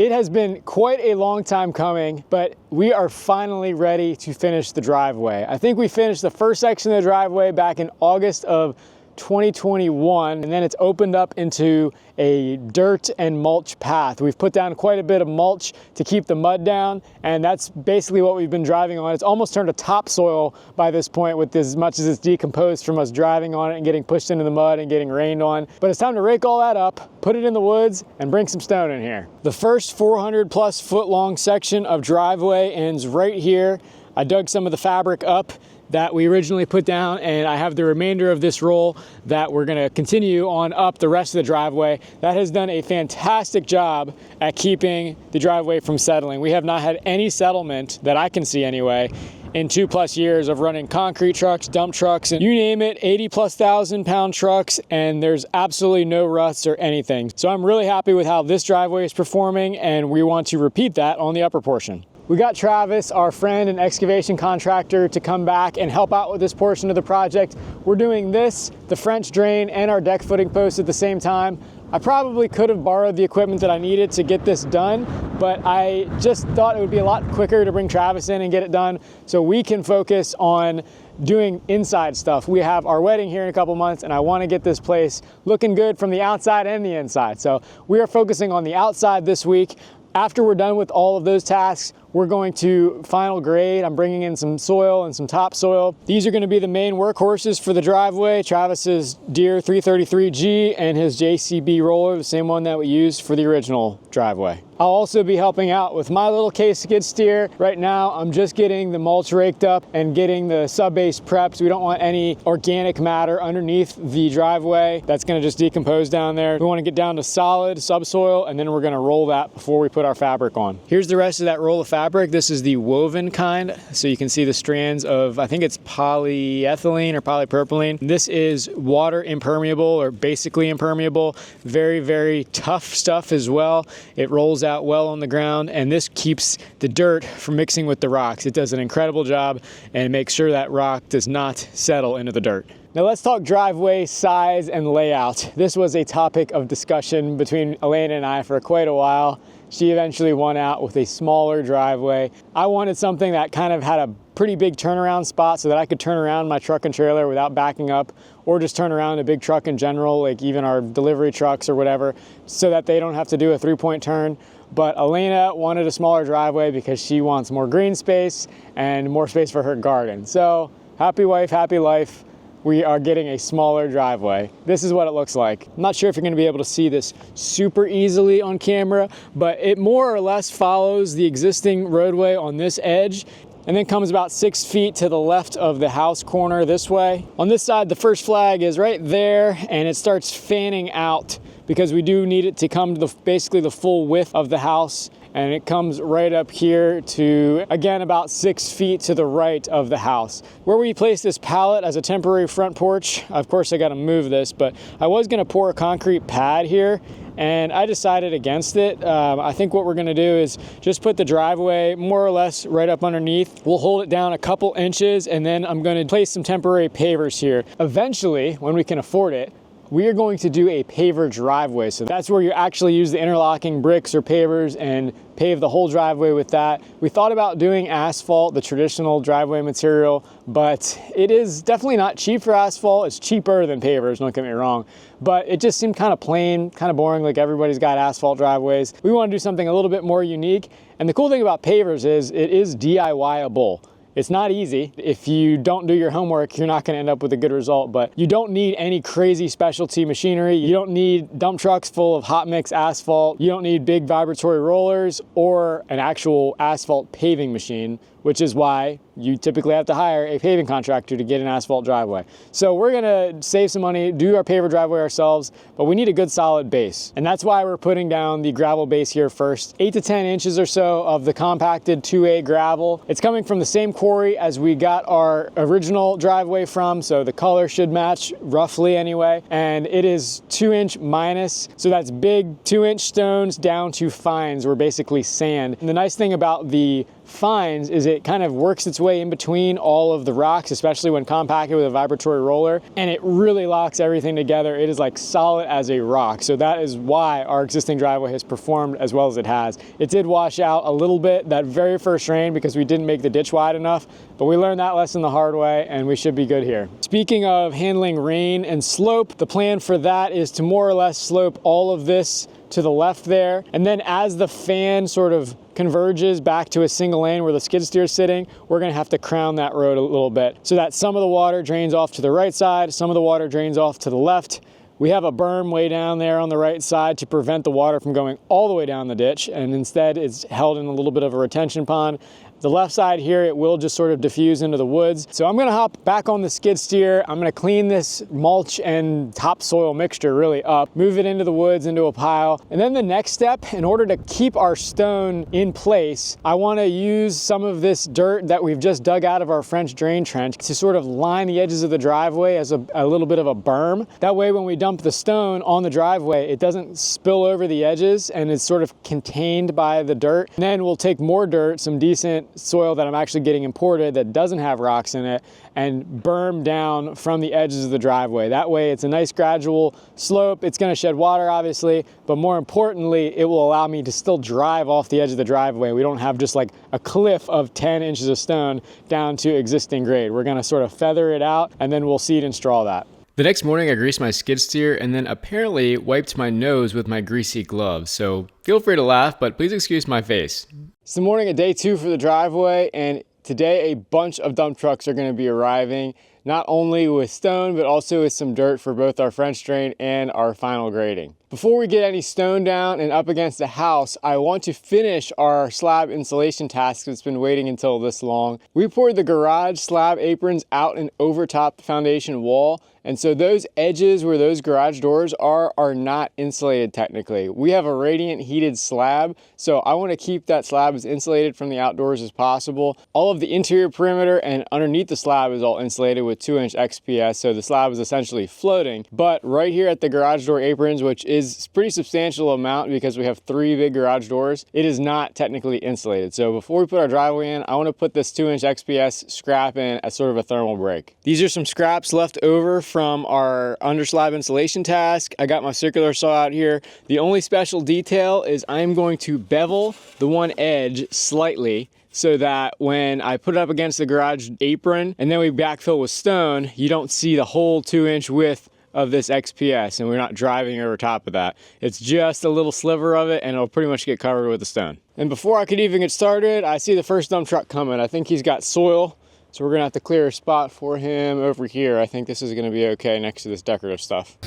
It has been quite a long time coming, but we are finally ready to finish the driveway. I think we finished the first section of the driveway back in August of 2021, and then it's opened up into a dirt and mulch path. We've put down quite a bit of mulch to keep the mud down, and that's basically what we've been driving on. It's almost turned to topsoil by this point, with as much as it's decomposed from us driving on it and getting pushed into the mud and getting rained on. But it's time to rake all that up, put it in the woods, and bring some stone in here. The first 400+ foot long section of driveway ends right here. I dug some of the fabric up that we originally put down, and I have the remainder of this roll that we're gonna continue on up the rest of the driveway. That has done a fantastic job at keeping the driveway from settling. We have not had any settlement, that I can see anyway, in 2+ years of running concrete trucks, dump trucks, and you name it, 80+ thousand pound trucks, and there's absolutely no ruts or anything. So I'm really happy with how this driveway is performing, and we want to repeat that on the upper portion. We got Travis, our friend and excavation contractor, to come back and help out with this portion of the project. We're doing this, the French drain, and our deck footing post at the same time. I probably could have borrowed the equipment that I needed to get this done, but I just thought it would be a lot quicker to bring Travis in and get it done so we can focus on doing inside stuff. We have our wedding here in a couple months, and I want to get this place looking good from the outside and the inside. So we are focusing on the outside this week. After we're done with all of those tasks, we're going to final grade. I'm bringing in some soil and some topsoil. These are going to be the main workhorses for the driveway. Travis's Deere 333G and his JCB roller, the same one that we used for the original driveway. I'll also be helping out with my little case skid steer. Right now, I'm just getting the mulch raked up and getting the Subbase prepped. We don't want any organic matter underneath the driveway. That's going to just decompose down there. We want to get down to solid subsoil, and then we're going to roll that before we put our fabric on. Here's the rest of that roll of fabric. This is the woven kind, so you can see the strands of, I think it's polyethylene or polypropylene. This is water impermeable, or basically impermeable. Very, very tough stuff as well. It rolls out well on the ground, and this keeps the dirt from mixing with the rocks. It does an incredible job and makes sure that rock does not settle into the dirt. Now let's talk driveway size and layout. This was a topic of discussion between Elena and I for quite a while. She eventually won out with a smaller driveway. I wanted something that kind of had a pretty big turnaround spot so that I could turn around my truck and trailer without backing up, or just turn around a big truck in general, like even our delivery trucks or whatever, so that they don't have to do a 3-point turn. But Elena wanted a smaller driveway because she wants more green space and more space for her garden. So happy wife, happy life. We are getting a smaller driveway. This is what it looks like. I'm not sure if you're gonna be able to see this super easily on camera, but it more or less follows the existing roadway on this edge, and then comes about 6 feet to the left of the house corner this way. On this side, the first flag is right there, and it starts fanning out because we do need it to come to basically the full width of the house. And it comes right up here to, again, about 6 feet to the right of the house. Where we place this pallet as a temporary front porch, of course I gotta move this, but I was gonna pour a concrete pad here, and I decided against it. I think what we're gonna do is just put the driveway more or less right up underneath. We'll hold it down a couple inches, and then I'm gonna place some temporary pavers here. Eventually, when we can afford it, we are going to do a paver driveway. So that's where you actually use the interlocking bricks or pavers and pave the whole driveway with that. We thought about doing asphalt, the traditional driveway material, but it is definitely not cheap for asphalt. It's cheaper than pavers, don't get me wrong, but it just seemed kind of plain, kind of boring, like everybody's got asphalt driveways. We want to do something a little bit more unique. And the cool thing about pavers is it is DIY-able. It's not easy. If you don't do your homework, you're not going to end up with a good result, but you don't need any crazy specialty machinery. You don't need dump trucks full of hot mix asphalt. You don't need big vibratory rollers or an actual asphalt paving machine, which is why you typically have to hire a paving contractor to get an asphalt driveway. So we're gonna save some money, do our paver driveway ourselves, but we need a good solid base. And that's why we're putting down the gravel base here first. 8 to 10 inches or so of the compacted 2A gravel. It's coming from the same quarry as we got our original driveway from, so the color should match roughly anyway. And it is 2-inch minus, so that's big 2-inch stones down to fines. We're basically sand. And the nice thing about the finds is it kind of works its way in between all of the rocks, especially when compacted with a vibratory roller, and it really locks everything together. It is like solid as a rock. So that is why our existing driveway has performed as well as it has. It did wash out a little bit that very first rain because we didn't make the ditch wide enough, but we learned that lesson the hard way and we should be good here. Speaking of handling rain and slope, the plan for that is to more or less slope all of this to the left there. And then as the fan sort of converges back to a single lane where the skid steer is sitting, we're gonna have to crown that road a little bit so that some of the water drains off to the right side, some of the water drains off to the left. We have a berm way down there on the right side to prevent the water from going all the way down the ditch, and instead it's held in a little bit of a retention pond. The left side here, it will just sort of diffuse into the woods. So I'm gonna hop back on the skid steer. I'm gonna clean this mulch and topsoil mixture really up, move it into the woods, into a pile. And then the next step, in order to keep our stone in place, I wanna use some of this dirt that we've just dug out of our French drain trench to sort of line the edges of the driveway as a little bit of a berm. That way when we dump the stone on the driveway, it doesn't spill over the edges and it's sort of contained by the dirt. And then we'll take more dirt, some decent soil that I'm actually getting imported that doesn't have rocks in it, and berm down from the edges of the driveway. That way it's a nice gradual slope. It's gonna shed water obviously, but more importantly, it will allow me to still drive off the edge of the driveway. We don't have just like a cliff of 10 inches of stone down to existing grade. We're gonna sort of feather it out and then we'll seed and straw that. The next morning I greased my skid steer and then apparently wiped my nose with my greasy gloves. So feel free to laugh, but please excuse my face. It's the morning of day 2 for the driveway, and today a bunch of dump trucks are going to be arriving, not only with stone, but also with some dirt for both our French drain and our final grading. Before we get any stone down and up against the house, I want to finish our slab insulation task that's been waiting until this long. We poured the garage slab aprons out and over top the foundation wall, and so those edges where those garage doors are not insulated technically. We have a radiant heated slab, so I want to keep that slab as insulated from the outdoors as possible. All of the interior perimeter and underneath the slab is all insulated with 2-inch XPS, so the slab is essentially floating. But right here at the garage door aprons, which is a pretty substantial amount because we have 3 big garage doors, it is not technically insulated. So before we put our driveway in, I want to put this 2-inch XPS scrap in as sort of a thermal break. These are some scraps left over from our under slab insulation task. I got my circular saw out here. The only special detail is I'm going to bevel the one edge slightly so that when I put it up against the garage apron and then we backfill with stone, you don't see the whole 2-inch width of this XPS and we're not driving over top of that. It's just a little sliver of it and it'll pretty much get covered with the stone. And before I could even get started, I see the first dump truck coming. I think he's got soil, so we're gonna have to clear a spot for him over here. I think this is gonna be okay next to this decorative stuff.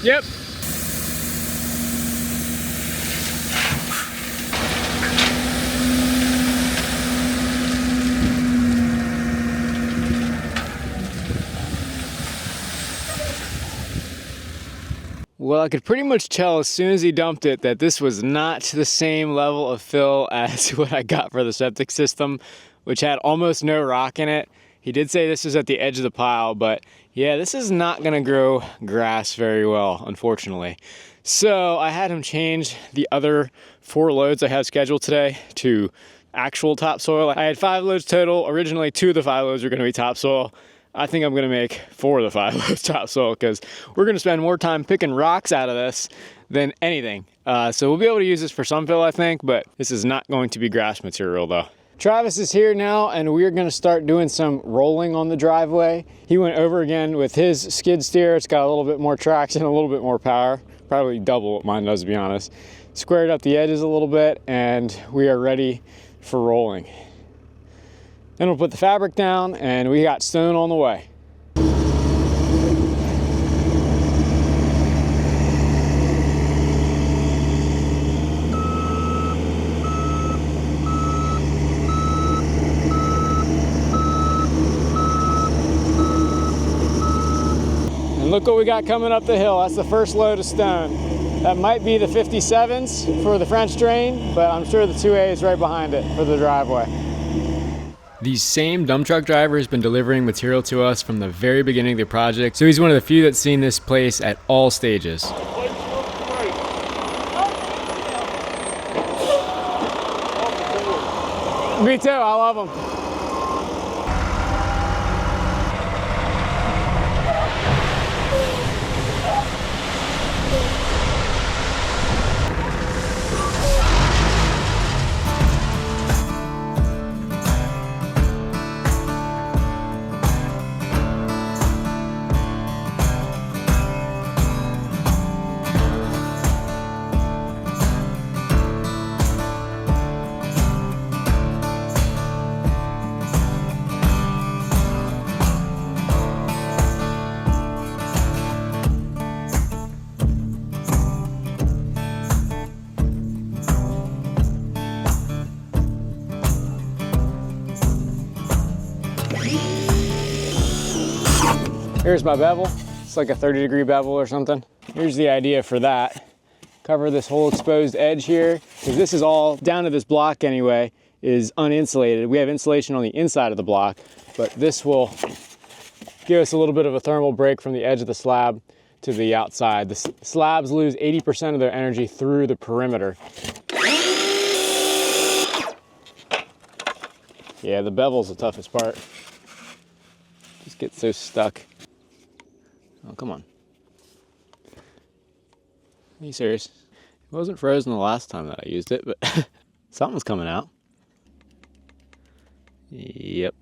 Yep. Well, I could pretty much tell as soon as he dumped it that this was not the same level of fill as what I got for the septic system, which had almost no rock in it. He did say this was at the edge of the pile, but yeah, this is not gonna grow grass very well, unfortunately. So I had him change the other 4 loads I have scheduled today to actual topsoil. I had 5 loads total. Originally 2 of the 5 loads were gonna be topsoil. I think I'm gonna make 4 of the 5 loads topsoil because we're gonna spend more time picking rocks out of this than anything. So we'll be able to use this for some fill, I think, but this is not going to be grass material though. Travis is here now and we're gonna start doing some rolling on the driveway. He went over again with his skid steer. It's got a little bit more traction, a little bit more power, probably double what mine does to be honest. Squared up the edges a little bit and we are ready for rolling. Then we'll put the fabric down and we got stone on the way. And look what we got coming up the hill. That's the first load of stone. That might be the 57s for the French drain, but I'm sure the 2A is right behind it for the driveway. The same dump truck driver has been delivering material to us from the very beginning of the project, so he's one of the few that's seen this place at all stages. Me too, I love them. Here's my bevel. It's like a 30-degree bevel or something. Here's the idea for that. Cover this whole exposed edge here, because this is all, down to this block anyway, is uninsulated. We have insulation on the inside of the block, but this will give us a little bit of a thermal break from the edge of the slab to the outside. The slabs lose 80% of their energy through the perimeter. Yeah, the bevel's the toughest part. Just get so stuck. Oh, come on. Are you serious? It wasn't frozen the last time that I used it, but something's coming out. Yep.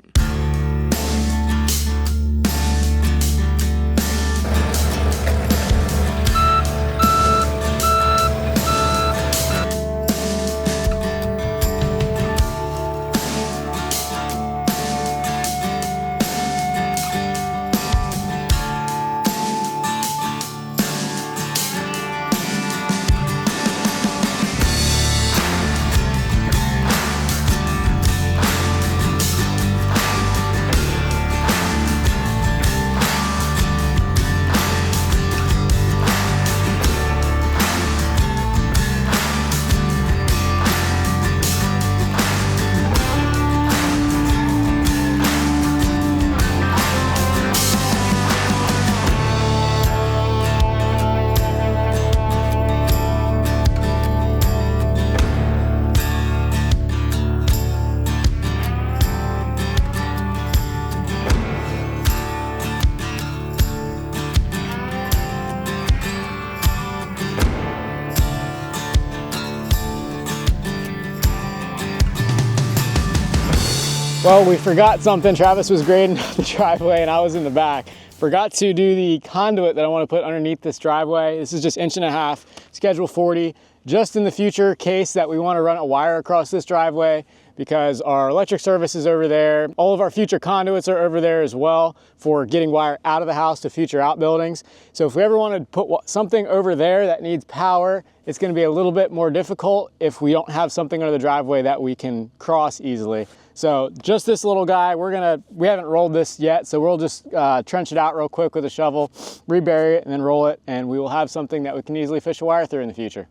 Well, we forgot something. Travis was grading the driveway and I was in the back. Forgot to do the conduit that I want to put underneath this driveway. This is just 1.5 inches, schedule 40, just in the future case that we want to run a wire across this driveway, because our electric service is over there. All of our future conduits are over there as well for getting wire out of the house to future outbuildings. So if we ever want to put something over there that needs power, it's going to be a little bit more difficult if we don't have something under the driveway that we can cross easily. So just this little guy, we haven't rolled this yet, so we'll just trench it out real quick with a shovel, rebury it, and then roll it, and we will have something that we can easily fish a wire through in the future.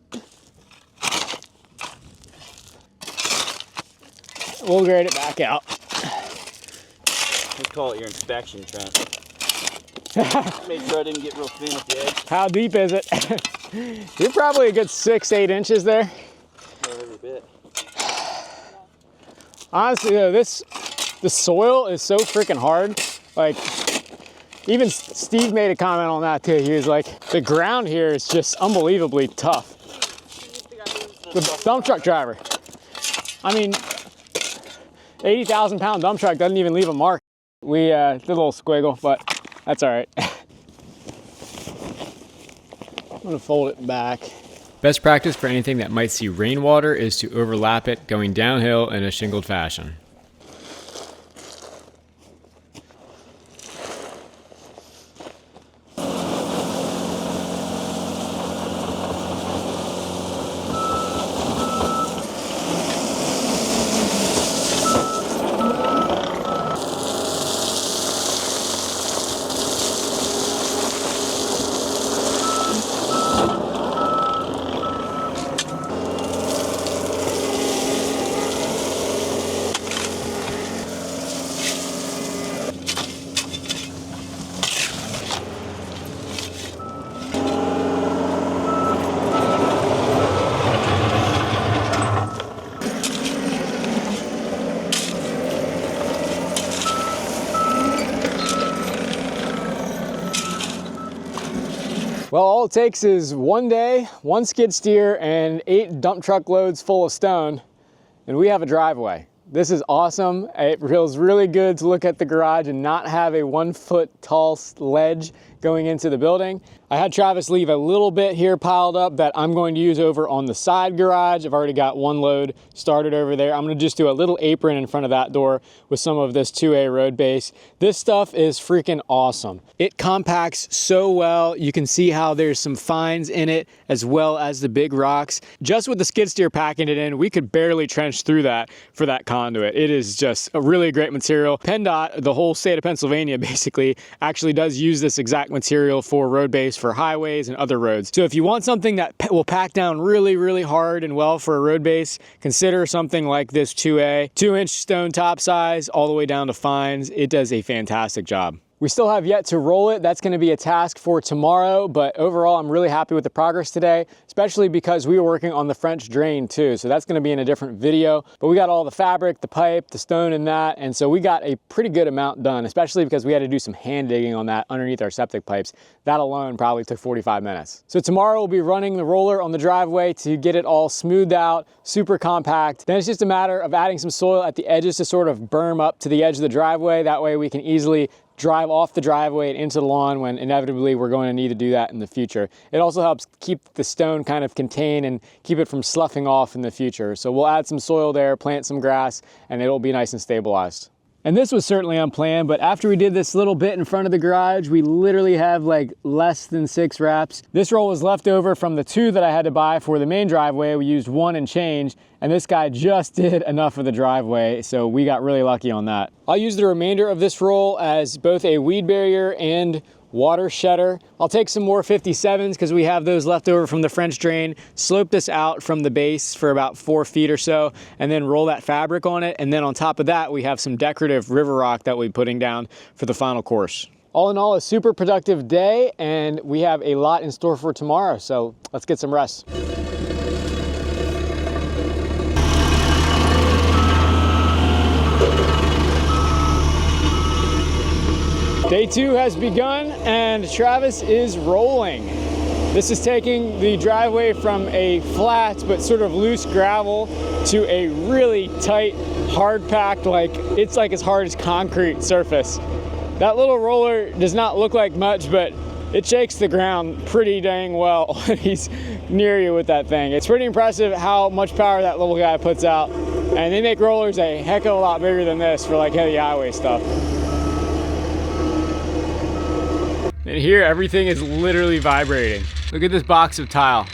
We'll grade it back out. We call it your inspection trench. Made sure I didn't get real thin at the edge. How deep is it? You're probably a good 6-8 inches there. Every bit. Honestly though, the soil is so freaking hard. Like, even Steve made a comment on that too. He was like, the ground here is just unbelievably tough. The dump truck driver. I mean, 80,000 pound dump truck doesn't even leave a mark. We did a little squiggle, but that's all right. I'm gonna fold it back. Best practice for anything that might see rainwater is to overlap it going downhill in a shingled fashion. all it takes is one day, one skid steer, and 8 dump truck loads full of stone, and we have a driveway. This is awesome. It feels really good to look at the garage and not have a 1 foot tall ledge going into the building. I had Travis leave a little bit here piled up that I'm going to use over on the side garage. I've already got one load started over there. I'm gonna just do a little apron in front of that door with some of this 2A road base. This stuff is freaking awesome. It compacts so well. You can see how there's some fines in it as well as the big rocks. Just with the skid steer packing it in, we could barely trench through that for that conduit. It is just a really great material. PennDOT, the whole state of Pennsylvania basically, actually does use this exact material for road base for highways and other roads. So if you want something that will pack down really, really hard and well for a road base, consider something like this 2A. 2-inch stone top size all the way down to fines. It does a fantastic job. We still have yet to roll it. That's going to be a task for tomorrow, but overall I'm really happy with the progress today, especially because we were working on the French drain too. So that's going to be in a different video, but we got all the fabric, the pipe, the stone in that, and so we got a pretty good amount done, especially because we had to do some hand digging on that underneath our septic pipes. That alone probably took 45 minutes. So tomorrow we'll be running the roller on the driveway to get it all smoothed out, super compact. Then it's just a matter of adding some soil at the edges to sort of berm up to the edge of the driveway. That way we can easily drive off the driveway and into the lawn when inevitably we're going to need to do that in the future. It also helps keep the stone kind of contained and keep it from sloughing off in the future. So we'll add some soil there, plant some grass, and it'll be nice and stabilized. And this was certainly unplanned, but after we did this little bit in front of the garage, we literally have like less than 6 wraps. This roll was left over from the 2 that I had to buy for the main driveway. We used 1 and change, and this guy just did enough of the driveway, so we got really lucky on that. I'll use the remainder of this roll as both a weed barrier and water shedder. I'll take some more 57s because we have those left over from the French drain, slope this out from the base for about 4 feet or so, and then roll that fabric on it. And then on top of that, we have some decorative river rock that we'll be putting down for the final course. All in all, a super productive day, and we have a lot in store for tomorrow. So let's get some rest. Day 2 has begun and Travis is rolling. This is taking the driveway from a flat but sort of loose gravel to a really tight, hard packed, it's like as hard as concrete surface. That little roller does not look like much, but it shakes the ground pretty dang well when he's near you with that thing. It's pretty impressive how much power that little guy puts out. And they make rollers a heck of a lot bigger than this for like heavy highway stuff. And here, everything is literally vibrating. Look at this box of tile.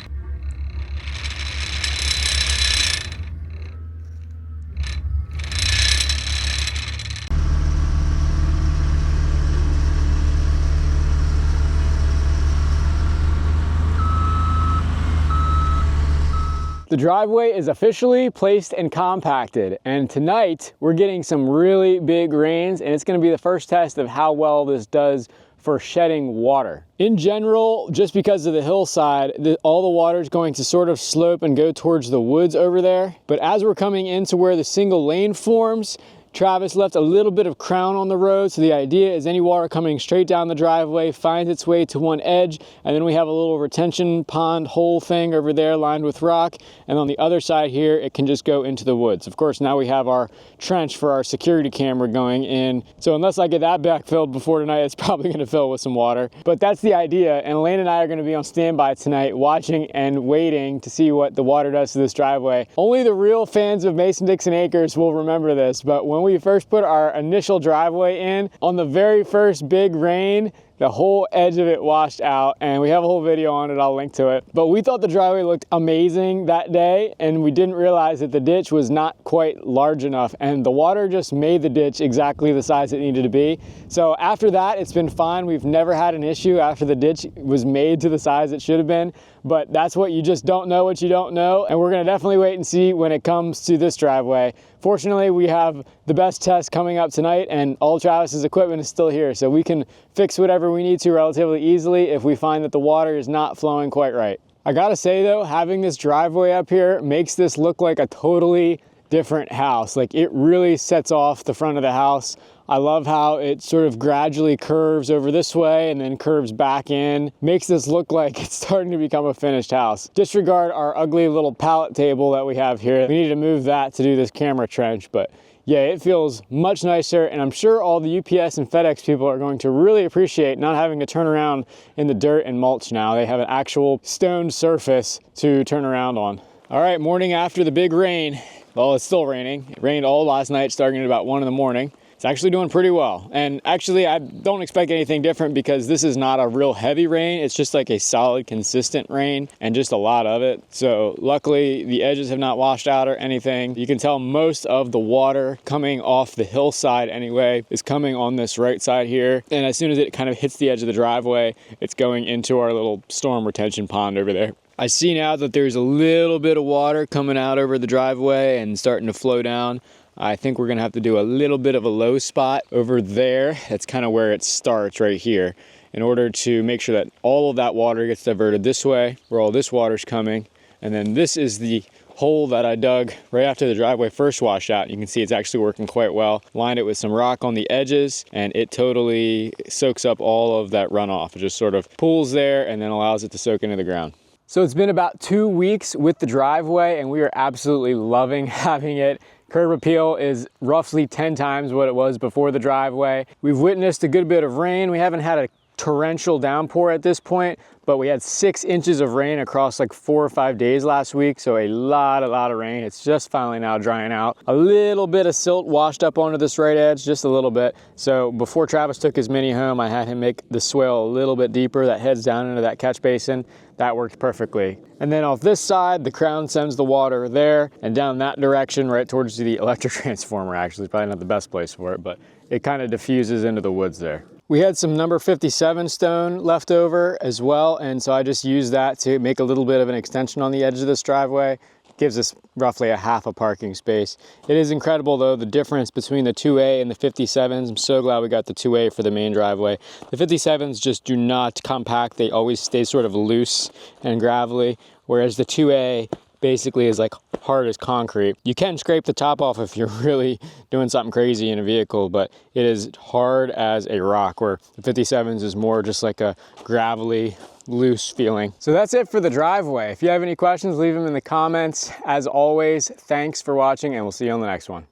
The driveway is officially placed and compacted, and tonight we're getting some really big rains, and it's going to be the first test of how well this does for shedding water. In general, just because of the hillside, all the water is going to sort of slope and go towards the woods over there. But as we're coming into where the single lane forms, Travis left a little bit of crown on the road, so the idea is any water coming straight down the driveway finds its way to one edge, and then we have a little retention pond hole thing over there lined with rock, and on the other side here it can just go into the woods. Of course, now we have our trench for our security camera going in, so unless I get that backfilled before tonight, it's probably going to fill with some water. But that's the idea, and Elaine and I are going to be on standby tonight watching and waiting to see what the water does to this driveway. Only the real fans of Mason-Dixon Acres will remember this, but when we first put our initial driveway in, on the very first big rain, the whole edge of it washed out, and we have a whole video on it. I'll link to it. But we thought the driveway looked amazing that day, and we didn't realize that the ditch was not quite large enough, and the water just made the ditch exactly the size it needed to be. So after that, it's been fine. We've never had an issue after the ditch was made to the size it should have been, but that's what you just don't know what you don't know, and we're gonna definitely wait and see when it comes to this driveway. Fortunately, we have the best test coming up tonight, and all Travis's equipment is still here, so we can fix whatever we need to relatively easily if we find that the water is not flowing quite right. I gotta say though, having this driveway up here makes this look like a totally different house. Like, it really sets off the front of the house I love how it sort of gradually curves over this way and then curves back in. Makes this look like it's starting to become a finished house. Disregard our ugly little pallet table that we have here. We need to move that to do this camera trench, but yeah, it feels much nicer, and I'm sure all the UPS and FedEx people are going to really appreciate not having to turn around in the dirt and mulch now. They have an actual stone surface to turn around on. All right, morning after the big rain. Well, it's still raining. It rained all last night, starting at about 1 in the morning. It's actually doing pretty well. And actually, I don't expect anything different because this is not a real heavy rain. It's just like a solid, consistent rain and just a lot of it. So luckily, the edges have not washed out or anything. You can tell most of the water coming off the hillside anyway is coming on this right side here. And as soon as it kind of hits the edge of the driveway, it's going into our little storm retention pond over there. I see now that there's a little bit of water coming out over the driveway and starting to flow down. I think we're gonna have to do a little bit of a low spot over there. That's kind of where it starts right here, in order to make sure that all of that water gets diverted this way, where all this water's coming. And then this is the hole that I dug right after the driveway first washed out. You can see it's actually working quite well. Lined it with some rock on the edges, and it totally soaks up all of that runoff. It just sort of pools there and then allows it to soak into the ground. So it's been about 2 weeks with the driveway, and we are absolutely loving having it. Curb appeal is roughly 10 times what it was before the driveway. We've witnessed a good bit of rain. We haven't had a torrential downpour at this point, but we had 6 inches of rain across like 4 or 5 days last week. So a lot of rain. It's just finally now drying out. A little bit of silt washed up onto this right edge, just a little bit. So before Travis took his Mini home, I had him make the swale a little bit deeper that heads down into that catch basin. That worked perfectly. And then off this side, the crown sends the water there and down that direction right towards the electric transformer. Actually, it's probably not the best place for it, but it kind of diffuses into the woods there. We had some number 57 stone left over as well, and so I just used that to make a little bit of an extension on the edge of this driveway. Gives us roughly a half a parking space. It is incredible though, the difference between the 2A and the 57s. I'm so glad we got the 2A for the main driveway. The 57s just do not compact. They always stay sort of loose and gravelly, whereas the 2A basically is like hard as concrete. You can scrape the top off if you're really doing something crazy in a vehicle, but it is hard as a rock, where the 57s is more just like a gravelly, loose feeling. So that's it for the driveway. If you have any questions, leave them in the comments. As always, thanks for watching, and we'll see you on the next one.